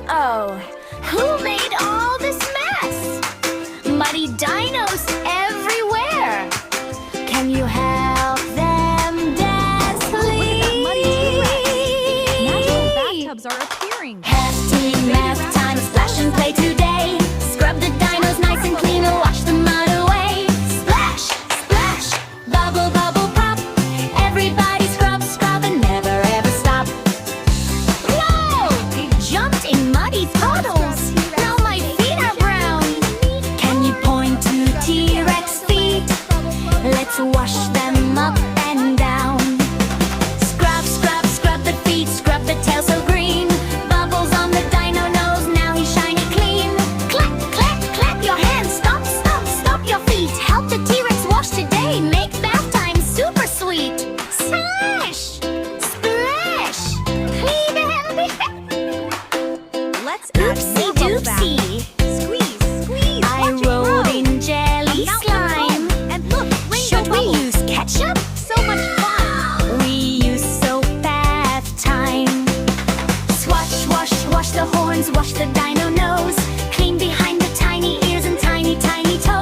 Uh-oh. Who made all this mess? Muddy dinos everywhere. Can you help them dance, please? Look at that muddy T-Rex. Natural bathtubs are appearing. Hashtag math time, splash and play today. Scrub the dinos nice and clean and wash the mud away. Splash, splash, bubble, bubble, pop. Everybody scrub, scrub and never ever stop. Whoa! They jumped in muddy puddles. Now my feet are brown. Can you point to T-Rex feet? Let's wash them up and down. Scrub, scrub, scrub the feet, scrub the tail so green. Bubbles on the dino nose, now he's shiny clean. Clap, clap, clap your hands, stomp, stomp, stomp your feet. Help the T-Rex wash today, make bath time super sweet. Splash, splash, clean and Let's add more bubble bath. oopsie-doopsie. Squeeze, squeeze. I Watch it rolled grow. in jelly A mountain of slime. foam. And look, rainbow Should we bubbles. use ketchup? So much fun. We use soap bath time. Swash, wash the horns, wash the dino nose. Clean behind the tiny ears and tiny, tiny toes.